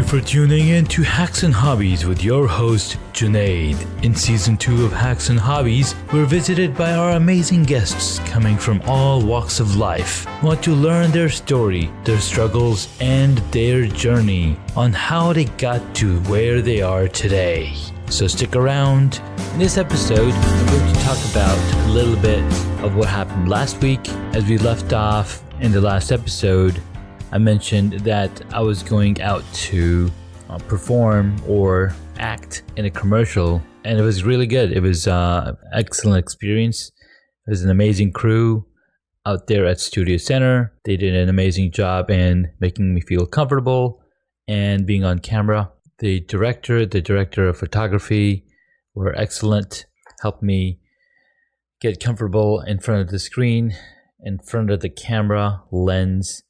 for tuning in to Hacks and Hobbies with your host, Junaid. In Season 2 of Hacks and Hobbies, we're visited by our amazing guests coming from all walks of life. We want to learn their story, their struggles, and their journey on how they got to where they are today. So stick around. In this episode, I'm going to talk about a little bit of what happened last week. As we left off in the last episode, I mentioned that I was going out to perform or act in a commercial, and it was really good. It was an excellent experience. It was an amazing crew out there at Studio Center. They did an amazing job in making me feel comfortable and being on camera. The director of photography were excellent, helped me get comfortable in front of the screen, in front of the camera lens,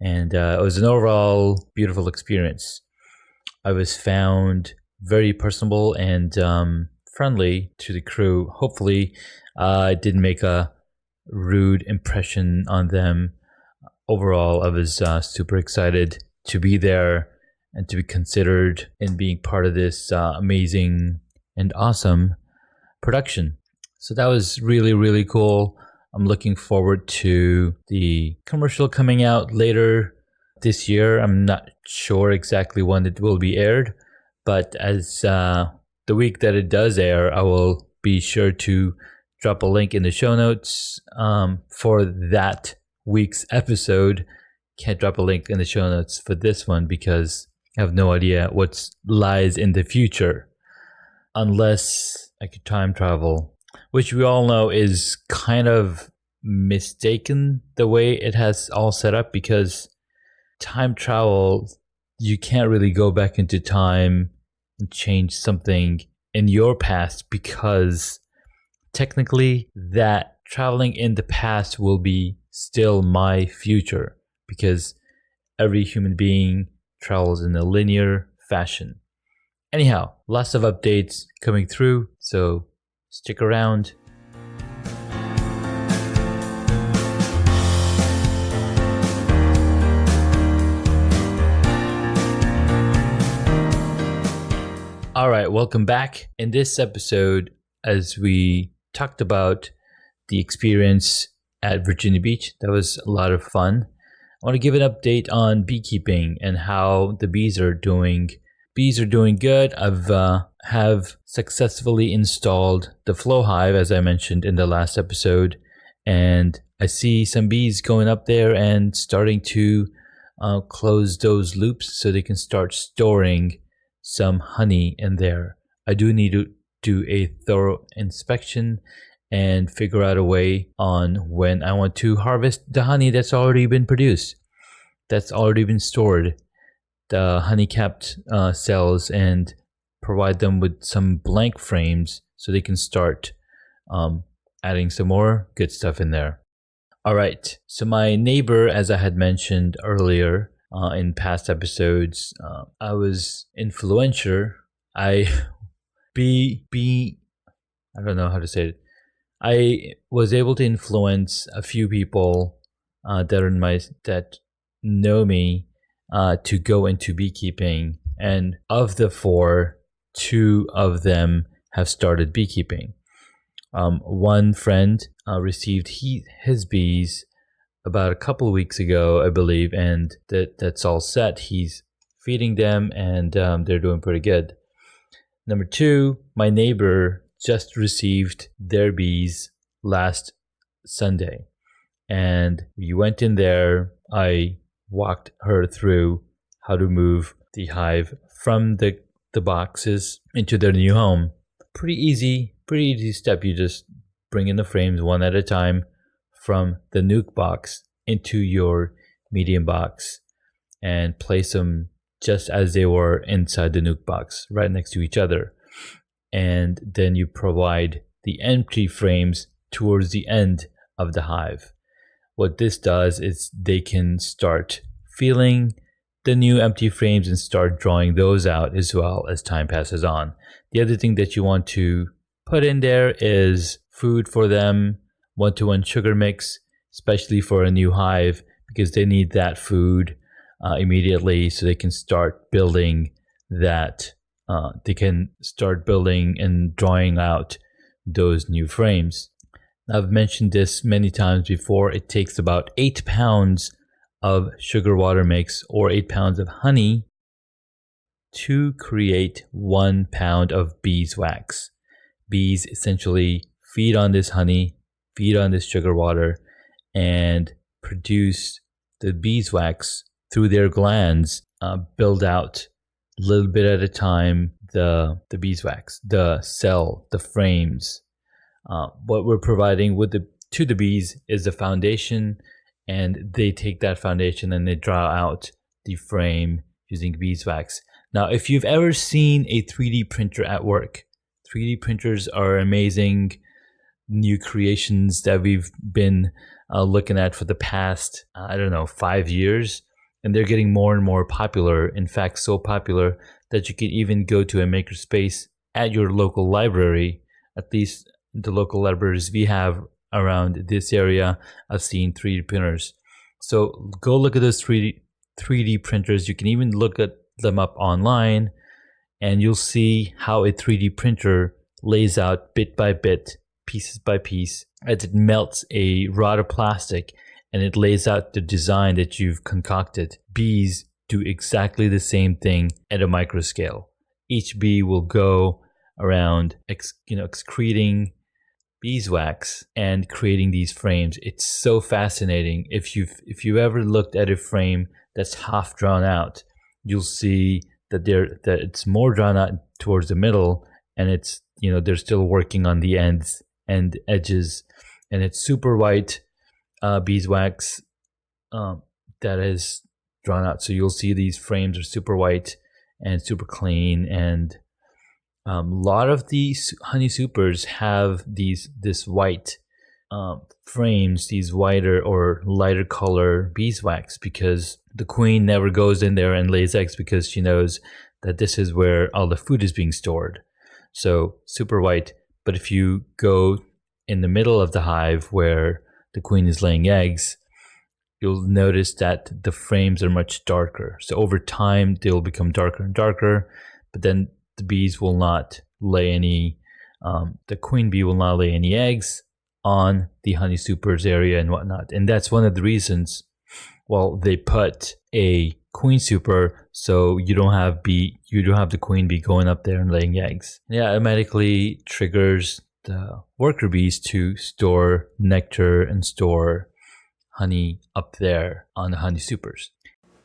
and it was an overall beautiful experience. I was found very personable and friendly to the crew. Hopefully, I didn't make a rude impression on them. Overall, I was super excited to be there and to be considered in being part of this amazing and awesome production. So that was really, really cool. I'm looking forward to the commercial coming out later this year. I'm not sure exactly when it will be aired, but as the week that it does air, I will be sure to drop a link in the show notes for that week's episode. Can't drop a link in the show notes for this one because I have no idea what lies in the future, unless I could time travel, which we all know is kind of mistaken the way it has all set up, because time travel, you can't really go back into time and change something in your past, because technically that traveling in the past will be still my future, because every human being travels in a linear fashion. Anyhow, lots of updates coming through, so stick around. All right, welcome back. In this episode, as we talked about the experience at Virginia Beach, that was a lot of fun. I want to give an update on beekeeping and how the bees are doing. Bees are doing good. Have successfully installed the flow hive, as I mentioned in the last episode, and I see some bees going up there and starting to close those loops so they can start storing some honey in there. I do need to do a thorough inspection and figure out a way on when I want to harvest the honey that's already been produced, that's already been stored, the honey capped cells, and provide them with some blank frames so they can start adding some more good stuff in there. All right, so my neighbor, as I had mentioned earlier in past episodes, I was influencer. I don't know how to say it. I was able to influence a few people that know me to go into beekeeping, and of the 4, 2 of them have started beekeeping. One friend received his bees about a couple of weeks ago, I believe, and that's all set. He's feeding them, and they're doing pretty good. Number 2, my neighbor just received their bees last Sunday, and we went in there. I walked her through how to move the hive from the boxes into their new home. Pretty easy step. You just bring in the frames one at a time from the nuke box into your medium box and place them just as they were inside the nuke box, right next to each other. And then you provide the empty frames towards the end of the hive. What this does is they can start feeling the new empty frames and start drawing those out as well as time passes on. The other thing that you want to put in there is food for them, 1-to-1 sugar mix, especially for a new hive, because they need that food immediately, so they can start building that. They can start building and drawing out those new frames. I've mentioned this many times before. It takes about 8 pounds of sugar water mix or 8 pounds of honey to create 1 pound of beeswax. Bees essentially feed on this honey, feed on this sugar water, and produce the beeswax through their glands, build out a little bit at a time the beeswax, the cell, the frames. What we're providing to the bees is the foundation, and they take that foundation and they draw out the frame using beeswax. Now, if you've ever seen a 3D printer at work, 3D printers are amazing new creations that we've been looking at for the past, 5 years. And they're getting more and more popular. In fact, so popular that you can even go to a makerspace at your local library. At least the local libraries we have around this area, I've seen 3D printers. So go look at those 3D printers. You can even look at them up online, and you'll see how a 3D printer lays out bit by bit, pieces by piece, as it melts a rod of plastic and it lays out the design that you've concocted. Bees do exactly the same thing at a micro scale. Each bee will go around excreting beeswax and creating these frames. It's so fascinating. If you've ever looked at a frame that's half drawn out, you'll see that it's more drawn out towards the middle, and it's they're still working on the ends and edges, and it's super white beeswax that is drawn out. So you'll see these frames are super white and super clean, and a lot of these honey supers have this white frames, these whiter or lighter color beeswax, because the queen never goes in there and lays eggs, because she knows that this is where all the food is being stored. So super white. But if you go in the middle of the hive where the queen is laying eggs, you'll notice that the frames are much darker. So over time, they'll become darker and darker, but then the bees will not lay any, the queen bee will not lay any eggs on the honey supers area and whatnot. And that's one of the reasons, they put a queen super, so you don't have the queen bee going up there and laying eggs. Yeah, it automatically triggers the worker bees to store nectar and store honey up there on the honey supers.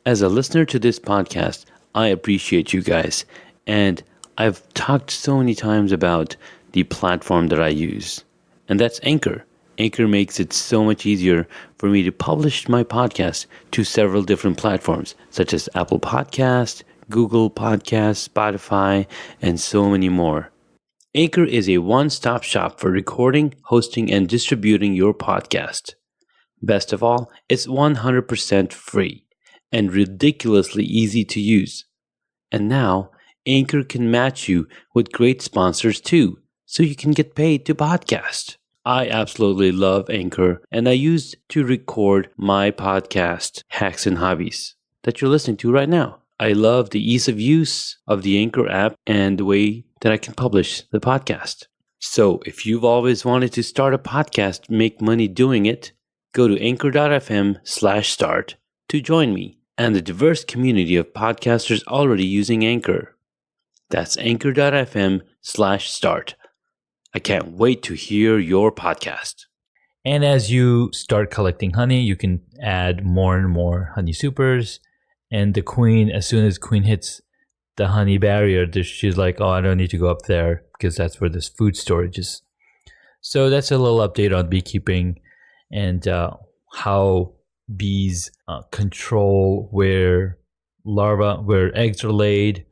As a listener to this podcast, I appreciate you guys, and I've talked so many times about the platform that I use, and that's Anchor. Anchor makes it so much easier for me to publish my podcast to several different platforms, such as Apple Podcasts, Google Podcasts, Spotify, and so many more. Anchor is a one-stop shop for recording, hosting, and distributing your podcast. Best of all, it's 100% free and ridiculously easy to use. And now, Anchor can match you with great sponsors too, so you can get paid to podcast. I absolutely love Anchor, and I use it to record my podcast, Hacks and Hobbies, that you're listening to right now. I love the ease of use of the Anchor app and the way that I can publish the podcast. So if you've always wanted to start a podcast, make money doing it, go to anchor.fm/start to join me and the diverse community of podcasters already using Anchor. That's anchor.fm/start. I can't wait to hear your podcast. And as you start collecting honey, you can add more and more honey supers. And the queen, as soon as queen hits the honey barrier, she's like, oh, I don't need to go up there because that's where this food storage is. So that's a little update on beekeeping and how bees control where eggs are laid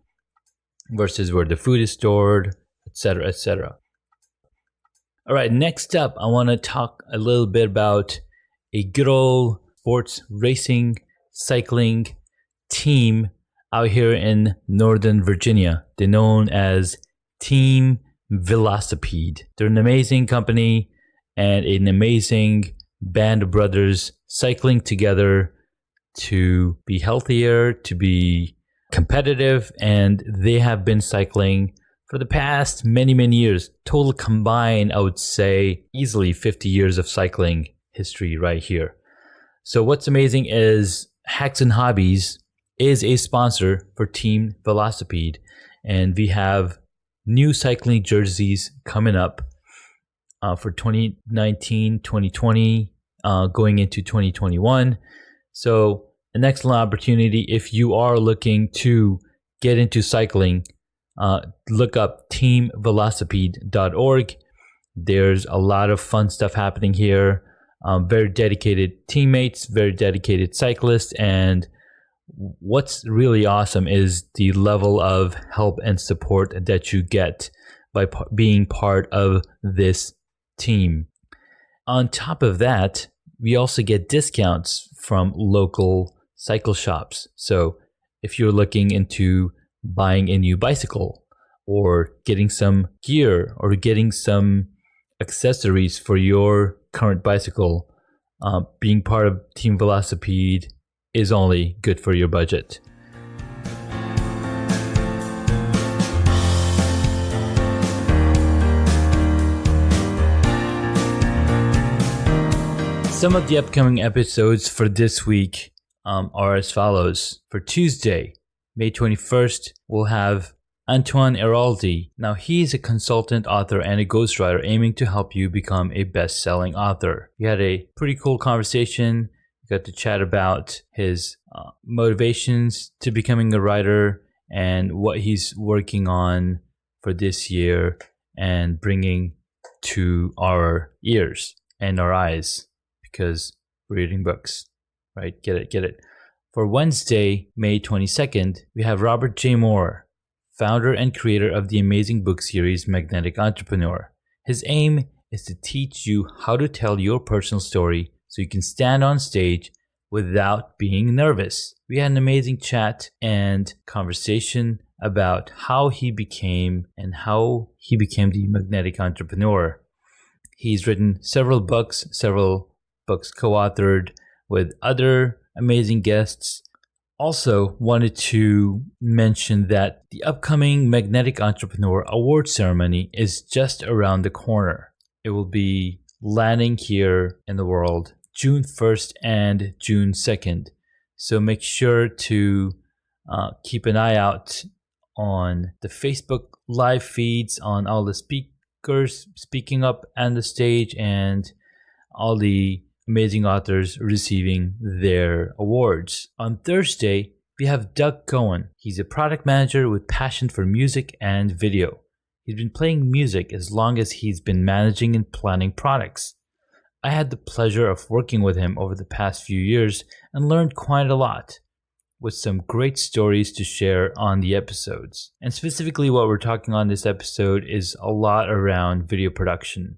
versus where the food is stored, etc., etc. All right, next up, I want to talk a little bit about a good old sports racing, cycling team out here in Northern Virginia. They're known as Team Velocipede. They're an amazing company and an amazing band of brothers cycling together to be healthier, to be competitive, and they have been cycling for the past many, many years. Total combined, I would say easily 50 years of cycling history right here. So what's amazing is Hacks and Hobbies is a sponsor for Team Velocipede, and we have new cycling jerseys coming up for 2019, 2020, going into 2021. So an excellent opportunity if you are looking to get into cycling. Look up teamvelocipede.org. There's a lot of fun stuff happening here. Very dedicated teammates, very dedicated cyclists, and what's really awesome is the level of help and support that you get by being part of this team. On top of that, we also get discounts from local cycle shops. So if you're looking into buying a new bicycle or getting some gear or getting some accessories for your current bicycle, being part of Team Velocipede is only good for your budget. Some of the upcoming episodes for this week are as follows. For Tuesday, May 21st, we'll have Antoine Eraldi. Now, he's a consultant author and a ghostwriter aiming to help you become a best-selling author. We had a pretty cool conversation. We got to chat about his motivations to becoming a writer and what he's working on for this year and bringing to our ears and our eyes, because we're reading books, right? Get it. For Wednesday, May 22nd, we have Robert J. Moore, founder and creator of the amazing book series Magnetic Entrepreneur. His aim is to teach you how to tell your personal story so you can stand on stage without being nervous. We had an amazing chat and conversation about how he became the Magnetic Entrepreneur. He's written several books co-authored with other amazing guests. Also wanted to mention that the upcoming Magnetic Entrepreneur Award ceremony is just around the corner. It will be landing here in the world June 1st and June 2nd. So make sure to keep an eye out on the Facebook live feeds on all the speakers speaking up on the stage and all the amazing authors receiving their awards. On Thursday, we have Doug Cohen. He's a product manager with passion for music and video. He's been playing music as long as he's been managing and planning products. I had the pleasure of working with him over the past few years and learned quite a lot, with some great stories to share on the episodes. And specifically what we're talking on this episode is a lot around video production.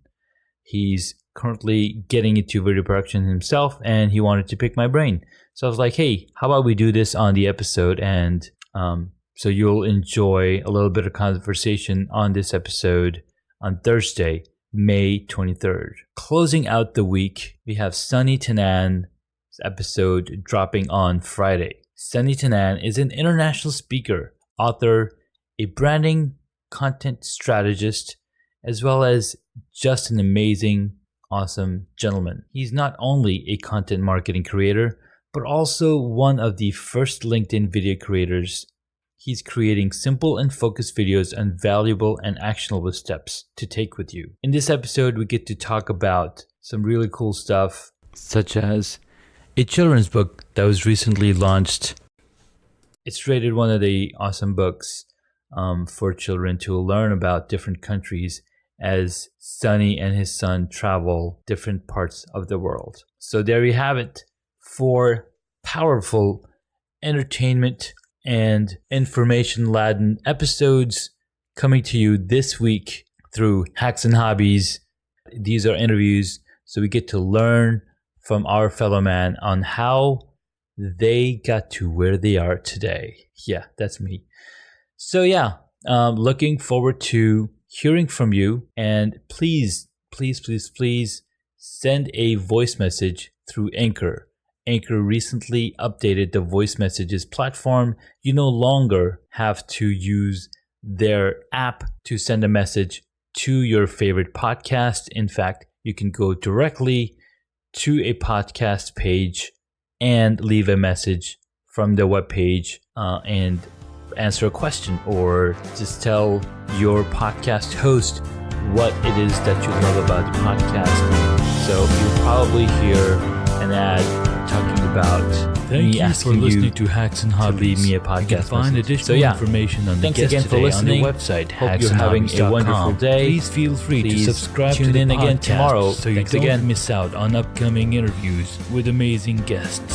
He's currently getting into video production himself, and he wanted to pick my brain. So I was like, hey, how about we do this on the episode? And so you'll enjoy a little bit of conversation on this episode on Thursday, May 23rd. Closing out the week, we have Sunny Tanan's episode dropping on Friday. Sunny Tanan is an international speaker, author, a branding content strategist, as well as just an amazing, awesome gentleman. He's not only a content marketing creator, but also one of the first LinkedIn video creators. He's creating simple and focused videos on valuable and actionable steps to take with you. In this episode, we get to talk about some really cool stuff, such as a children's book that was recently launched. It's rated one of the awesome books for children to learn about different countries as Sunny and his son travel different parts of the world. So there you have it, 4 powerful entertainment and information-laden episodes coming to you this week through Hacks and Hobbies. These are interviews, so we get to learn from our fellow man on how they got to where they are today. Yeah, that's me. So yeah, looking forward to hearing from you, and please send a voice message through Anchor Anchor recently updated the voice messages platform. You no longer have to use their app to send a message to your favorite podcast. In fact, you can go directly to a podcast page and leave a message from the webpage and answer a question, or just tell your podcast host what it is that you love about the podcast. So you'll probably hear an ad talking about Thank me you asking for listening you to Hacks and Hobbies. to leave me a You can podcast find message. additional So yeah, information on the thanks guest again for today listening. on the website. Hope you're having a wonderful day. Please feel free Please to subscribe tune to the in again podcast tomorrow. so you Thanks don't again. miss out on upcoming interviews with amazing guests.